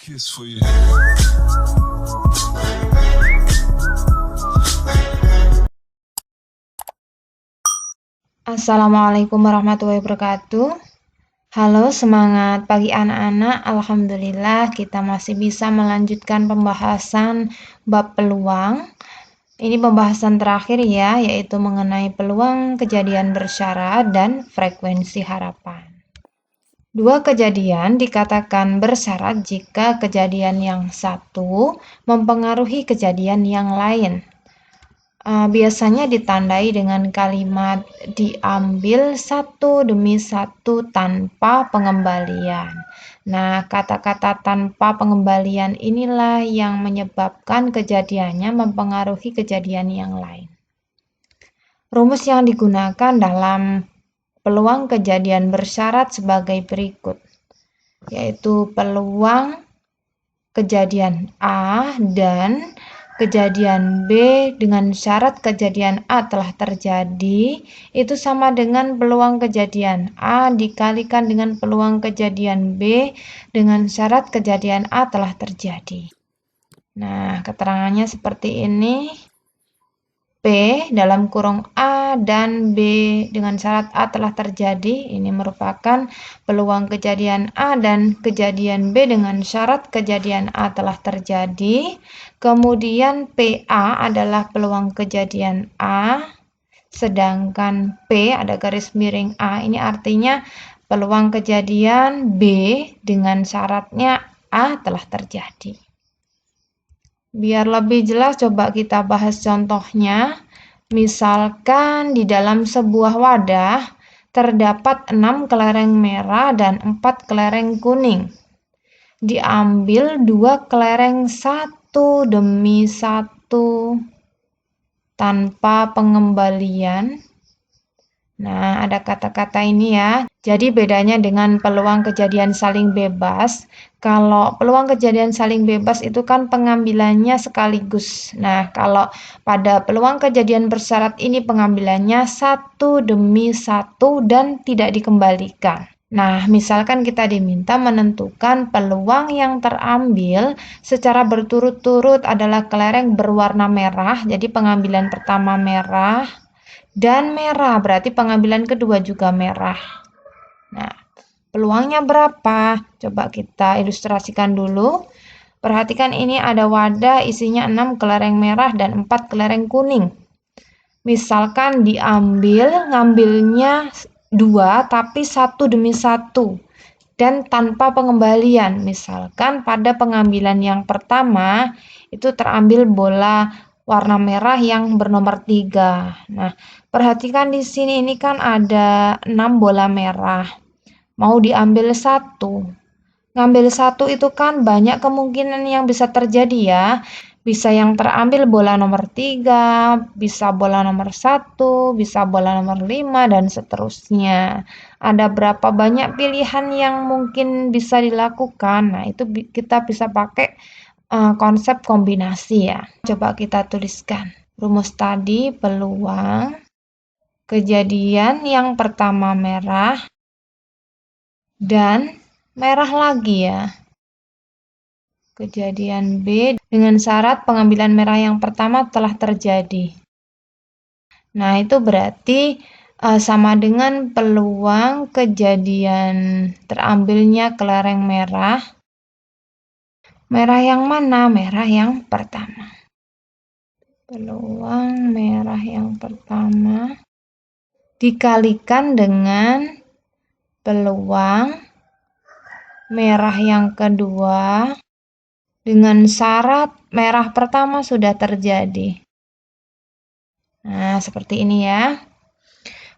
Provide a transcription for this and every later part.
kiss for you. Assalamualaikum warahmatullahi wabarakatuh. Halo, semangat pagi anak-anak. Alhamdulillah kita masih bisa melanjutkan pembahasan bab peluang. Ini pembahasan terakhir ya, yaitu mengenai peluang kejadian bersyarat dan frekuensi harapan. Dua kejadian dikatakan bersyarat jika kejadian yang satu mempengaruhi kejadian yang lain. Biasanya ditandai dengan kalimat diambil satu demi satu tanpa pengembalian. Nah, kata-kata tanpa pengembalian inilah yang menyebabkan kejadiannya mempengaruhi kejadian yang lain. Rumus yang digunakan dalam peluang kejadian bersyarat sebagai berikut, yaitu peluang kejadian A dan kejadian B dengan syarat kejadian A telah terjadi itu sama dengan peluang kejadian A dikalikan dengan peluang kejadian B dengan syarat kejadian A telah terjadi. Nah, keterangannya seperti ini. P dalam kurung A dan B dengan syarat A telah terjadi. Ini merupakan peluang kejadian A dan kejadian B dengan syarat kejadian A telah terjadi. Kemudian PA adalah peluang kejadian A, sedangkan P ada garis miring A. Ini artinya peluang kejadian B dengan syaratnya A telah terjadi. Biar lebih jelas, coba kita bahas contohnya. Misalkan di dalam sebuah wadah terdapat 6 kelereng merah dan 4 kelereng kuning. Diambil 2 kelereng satu demi satu tanpa pengembalian. Nah, ada kata-kata ini ya. Jadi bedanya dengan peluang kejadian saling bebas. Kalau peluang kejadian saling bebas itu kan pengambilannya sekaligus. Nah, kalau pada peluang kejadian bersyarat ini pengambilannya satu demi satu dan tidak dikembalikan. Nah, misalkan kita diminta menentukan peluang yang terambil secara berturut-turut adalah kelereng berwarna merah. Jadi pengambilan pertama merah dan merah, berarti pengambilan kedua juga merah. Nah, peluangnya berapa? Coba kita ilustrasikan dulu. Perhatikan ini ada wadah isinya 6 kelereng merah dan 4 kelereng kuning. Misalkan ngambilnya 2 tapi satu demi satu dan tanpa pengembalian. Misalkan pada pengambilan yang pertama itu terambil bola warna merah yang bernomor 3. Nah, perhatikan di sini ini kan ada 6 bola merah. Mau diambil satu. Ngambil satu itu kan banyak kemungkinan yang bisa terjadi ya. Bisa yang terambil bola nomor 3, bisa bola nomor 1, bisa bola nomor 5, dan seterusnya. Ada berapa banyak pilihan yang mungkin bisa dilakukan. Nah, itu kita bisa pakai konsep kombinasi ya. Coba kita tuliskan. Rumus tadi peluang kejadian yang pertama merah dan merah lagi ya. Kejadian B dengan syarat pengambilan merah yang pertama telah terjadi. Nah, itu berarti sama dengan peluang kejadian terambilnya kelereng merah. Merah yang mana? Merah yang pertama. Peluang merah yang pertama dikalikan dengan peluang merah yang kedua dengan syarat merah pertama sudah terjadi. Nah, seperti ini ya.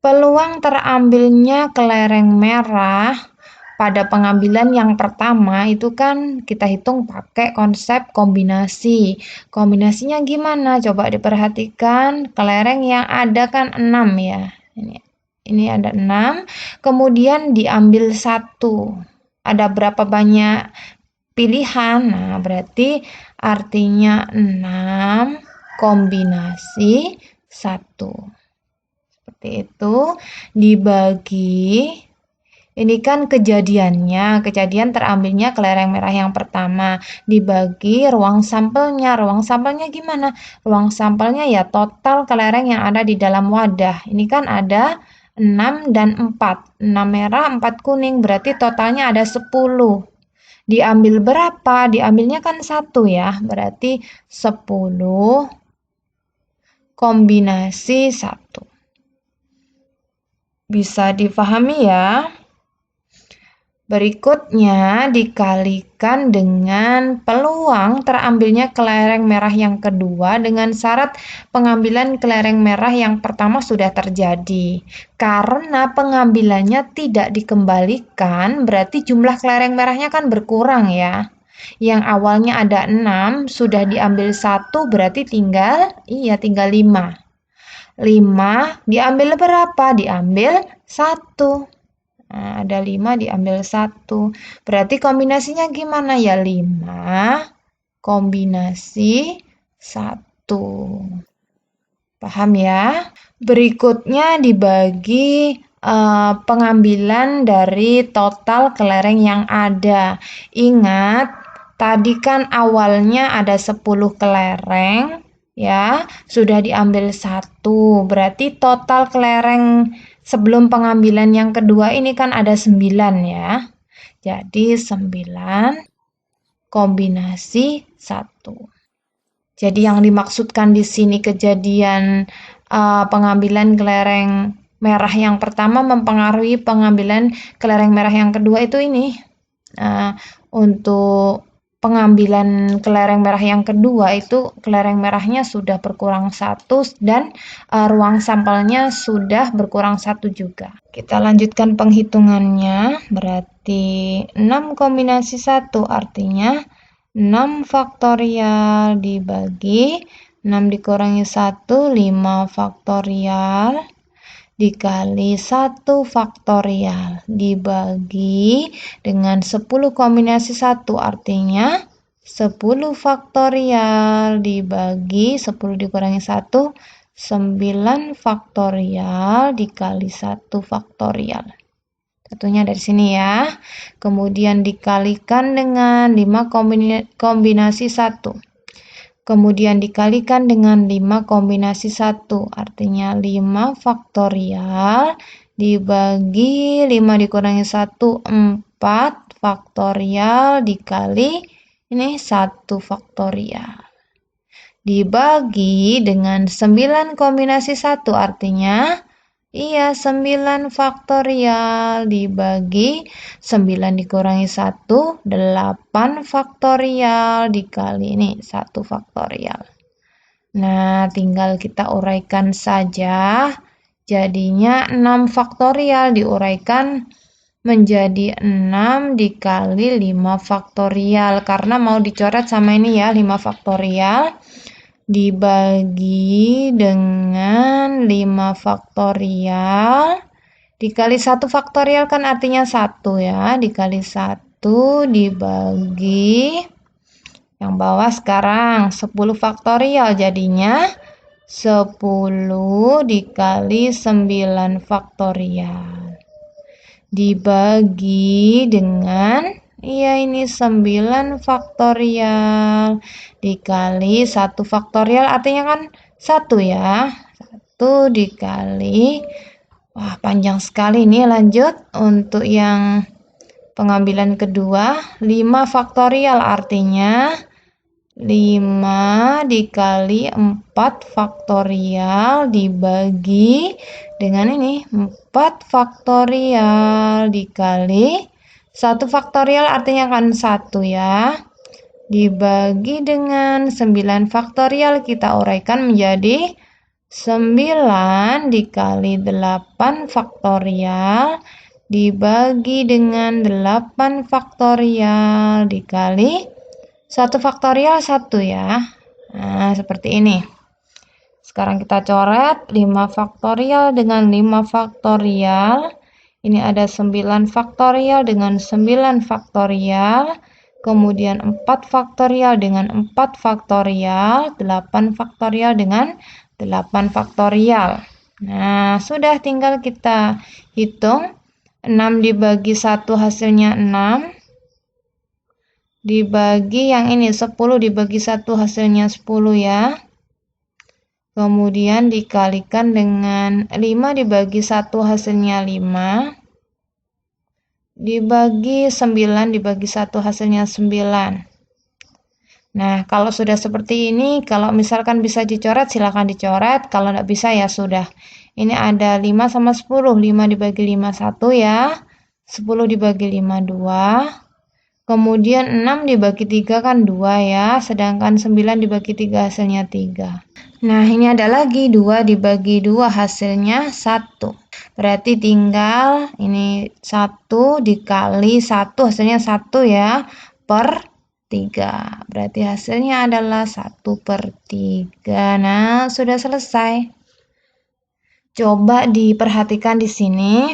Peluang terambilnya kelereng merah pada pengambilan yang pertama itu kan kita hitung pakai konsep kombinasi. Kombinasinya gimana? Coba diperhatikan. Kelereng yang ada kan 6 ya. Ini ada 6. Kemudian diambil 1. Ada berapa banyak pilihan? Nah, berarti artinya 6 kombinasi 1. Seperti itu dibagi Ini kan kejadiannya, kejadian terambilnya kelereng merah yang pertama, dibagi ruang sampelnya. Ruang sampelnya gimana? Ruang sampelnya ya total kelereng yang ada di dalam wadah. Ini kan ada 6 dan 4. 6 merah, 4 kuning, berarti totalnya ada 10. Diambil berapa? Diambilnya kan 1 ya, berarti 10 kombinasi 1. Bisa difahami ya? Berikutnya dikalikan dengan peluang terambilnya kelereng merah yang kedua dengan syarat pengambilan kelereng merah yang pertama sudah terjadi. Karena pengambilannya tidak dikembalikan, berarti jumlah kelereng merahnya kan berkurang ya. Yang awalnya ada 6, sudah diambil 1, berarti tinggal 5. 5 diambil berapa? Diambil 1. Nah, ada 5 diambil 1. Berarti kombinasinya gimana ya? 5 kombinasi 1. Paham ya? Berikutnya dibagi pengambilan dari total kelereng yang ada. Ingat, tadi kan awalnya ada 10 kelereng, ya, sudah diambil 1. Berarti total kelereng sebelum pengambilan yang kedua ini kan ada 9 ya. Jadi 9 kombinasi 1. Jadi yang dimaksudkan di sini kejadian pengambilan kelereng merah yang pertama mempengaruhi pengambilan kelereng merah yang kedua itu ini. Untuk pengambilan kelereng merah yang kedua itu kelereng merahnya sudah berkurang 1 dan ruang sampelnya sudah berkurang 1 juga. Kita lanjutkan penghitungannya, berarti 6 kombinasi 1 artinya 6 faktorial dibagi 6 dikurangi 1, 5 faktorial dikali 1 faktorial dibagi dengan 10 kombinasi 1 artinya 10 faktorial dibagi 10 dikurangi 1 9 faktorial dikali 1 faktorial. Satunya dari sini ya. Kemudian dikalikan dengan 5 kombinasi 1. Kemudian dikalikan dengan 5 kombinasi 1, artinya 5 faktorial dibagi 5 dikurangi 1, 4 faktorial dikali ini 1 faktorial. Dibagi dengan 9 kombinasi 1, artinya 9 faktorial dibagi 9 dikurangi 1, 8 faktorial dikali ini 1 faktorial. Nah, tinggal kita uraikan saja. Jadinya 6 faktorial diuraikan menjadi 6 dikali 5 faktorial. Karena mau dicoret sama ini ya, 5 faktorial. Dibagi dengan 5 faktorial dikali 1 faktorial kan artinya 1 ya, dikali 1 dibagi yang bawah sekarang 10 faktorial jadinya 10 dikali 9 faktorial dibagi dengan ini 9 faktorial dikali 1 faktorial artinya kan 1 ya. 1 dikali, wah panjang sekali ini, lanjut untuk yang pengambilan kedua 5 faktorial artinya 5 dikali 4 faktorial dibagi dengan ini 4 faktorial dikali 1 faktorial artinya kan 1 ya. Dibagi dengan 9 faktorial kita uraikan menjadi 9 dikali 8 faktorial dibagi dengan 8 faktorial dikali 1 faktorial 1 ya. Nah, seperti ini. Sekarang kita coret 5 faktorial dengan 5 faktorial. Ini ada 9 faktorial dengan 9 faktorial. Kemudian 4 faktorial dengan 4 faktorial. 8 faktorial dengan 8 faktorial. Nah, sudah tinggal kita hitung. 6 dibagi 1 hasilnya 6. Dibagi yang ini 10 dibagi 1 hasilnya 10 ya. Kemudian dikalikan dengan 5 dibagi 1 hasilnya 5. Dibagi 9 dibagi 1 hasilnya 9. Nah, kalau sudah seperti ini, kalau misalkan bisa dicoret, silakan dicoret. Kalau tidak bisa, ya sudah. Ini ada 5 sama 10. 5 dibagi 5, 1 ya. 10 dibagi 5, 2. Kemudian 6 dibagi 3 kan 2 ya. Sedangkan 9 dibagi 3 hasilnya 3. Nah, ini ada lagi 2 dibagi 2 hasilnya 1. Berarti tinggal ini 1 dikali 1 hasilnya 1 ya. Per 3. Berarti hasilnya adalah 1/3. Nah, sudah selesai. Coba diperhatikan di sini.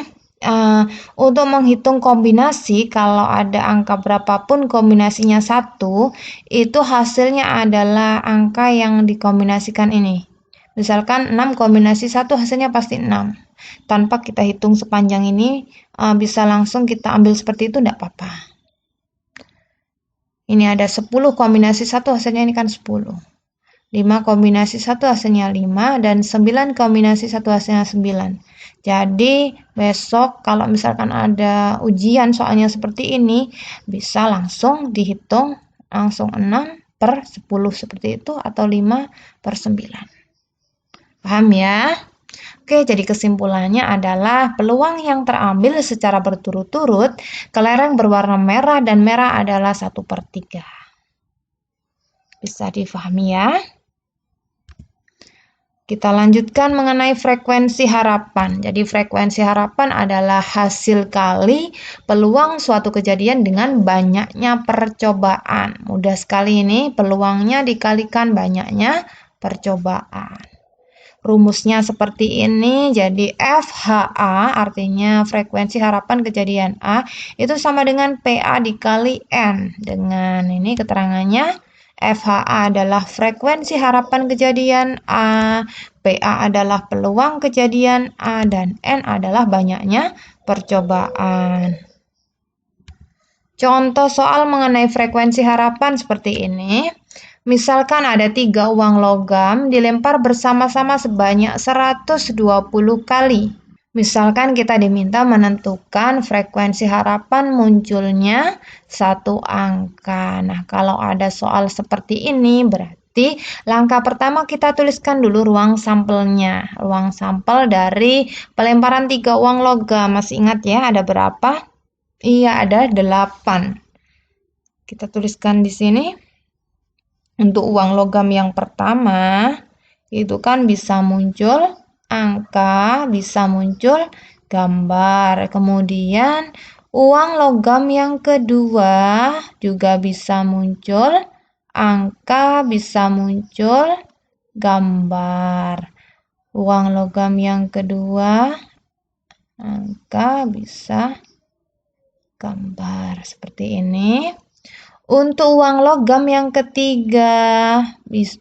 Untuk menghitung kombinasi, kalau ada angka berapapun kombinasinya 1, itu hasilnya adalah angka yang dikombinasikan ini. Misalkan 6 kombinasi 1 hasilnya pasti 6. Tanpa kita hitung sepanjang ini, bisa langsung kita ambil seperti itu, tidak apa-apa. Ini ada 10 kombinasi 1 hasilnya ini kan 10. 5 kombinasi 1 hasilnya 5 dan 9 kombinasi 1 hasilnya 9. Jadi besok kalau misalkan ada ujian soalnya seperti ini, bisa langsung dihitung langsung 6/10 seperti itu atau 5/9. Paham ya? Oke, jadi kesimpulannya adalah peluang yang terambil secara berturut-turut, kelereng berwarna merah dan merah adalah 1/3. Bisa difahami ya? Kita lanjutkan mengenai frekuensi harapan. Jadi frekuensi harapan adalah hasil kali peluang suatu kejadian dengan banyaknya percobaan. Mudah sekali ini, peluangnya dikalikan banyaknya percobaan. Rumusnya seperti ini, jadi FHA artinya frekuensi harapan kejadian A itu sama dengan PA dikali N. Dengan ini keterangannya, FHA adalah frekuensi harapan kejadian A, PA adalah peluang kejadian A, dan N adalah banyaknya percobaan. Contoh soal mengenai frekuensi harapan seperti ini. Misalkan ada 3 uang logam dilempar bersama-sama sebanyak 120 kali. Misalkan kita diminta menentukan frekuensi harapan munculnya satu angka. Nah, kalau ada soal seperti ini, berarti langkah pertama kita tuliskan dulu ruang sampelnya. Ruang sampel dari pelemparan 3 uang logam. Masih ingat ya, ada berapa? Iya, ada 8. Kita tuliskan di sini. Untuk uang logam yang pertama, itu kan bisa muncul angka, bisa muncul gambar. Kemudian, uang logam yang kedua juga bisa muncul angka, bisa muncul gambar. Uang logam yang kedua, angka, bisa gambar. Seperti ini. Untuk uang logam yang ketiga,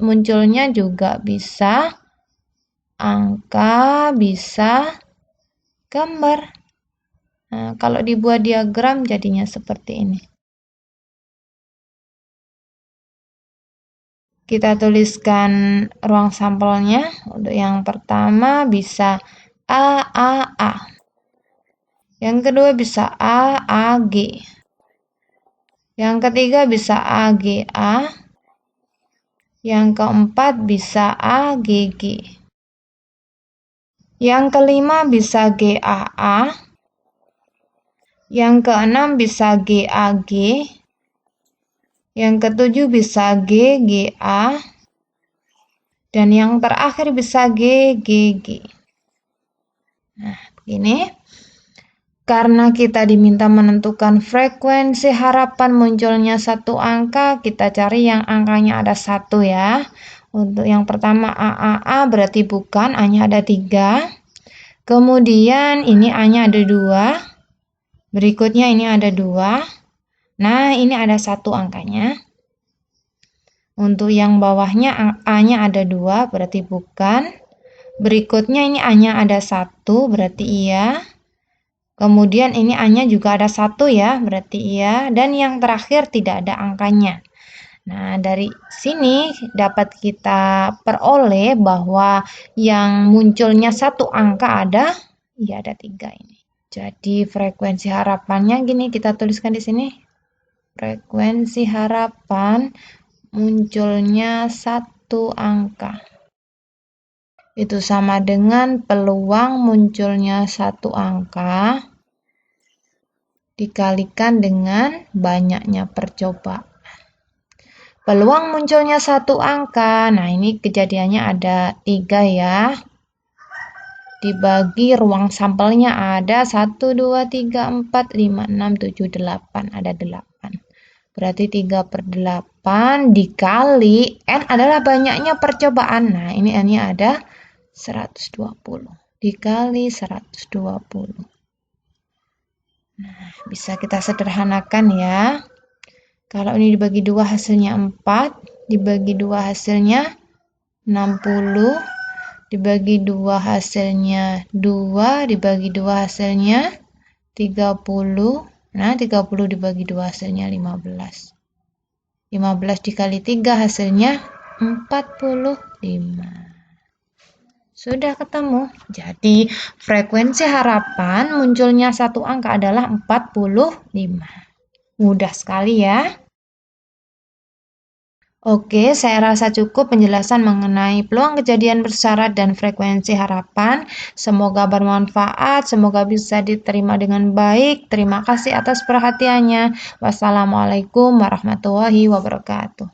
munculnya juga bisa angka, bisa gambar. Nah, kalau dibuat diagram jadinya seperti ini. Kita tuliskan ruang sampelnya. Untuk yang pertama bisa A, A, A. Yang kedua bisa A, A, G. Yang ketiga bisa AGA. Yang keempat bisa AGG. Yang kelima bisa GAA. Yang keenam bisa GAG. Yang ketujuh bisa GGA. Dan yang terakhir bisa GGG. Nah, begini. Karena kita diminta menentukan frekuensi harapan munculnya satu angka, kita cari yang angkanya ada 1 ya. Untuk yang pertama AAA berarti bukan, A-nya ada 3. Kemudian ini A-nya ada 2. Berikutnya ini ada 2. Nah, ini ada 1 angkanya. Untuk yang bawahnya A-nya ada 2, berarti bukan. Berikutnya ini A-nya ada 1, berarti iya. Kemudian ini A-nya juga ada 1 ya, berarti iya. Dan yang terakhir tidak ada angkanya. Nah, dari sini dapat kita peroleh bahwa yang munculnya 1 angka ada 3 ini. Jadi frekuensi harapannya gini, kita tuliskan di sini. Frekuensi harapan munculnya 1 angka. Itu sama dengan peluang munculnya 1 angka dikalikan dengan banyaknya percobaan. Peluang munculnya 1 angka, nah ini kejadiannya ada 3 ya. Dibagi ruang sampelnya ada 1, 2, 3, 4, 5, 6, 7, 8. Ada 8. Berarti 3/8 dikali N adalah banyaknya percobaan. Nah ini N-nya ada 120. Dikali 120. Nah bisa kita sederhanakan ya. Kalau ini dibagi 2 hasilnya 4, dibagi 2 hasilnya 60, dibagi 2 hasilnya 2, dibagi 2 hasilnya 30. Nah, 30 dibagi 2 hasilnya 15. 15 dikali 3 hasilnya 45. Sudah ketemu. Jadi, frekuensi harapan munculnya 1 angka adalah 45. Mudah sekali ya. Oke, saya rasa cukup penjelasan mengenai peluang kejadian bersyarat dan frekuensi harapan. Semoga bermanfaat, semoga bisa diterima dengan baik. Terima kasih atas perhatiannya. Wassalamualaikum warahmatullahi wabarakatuh.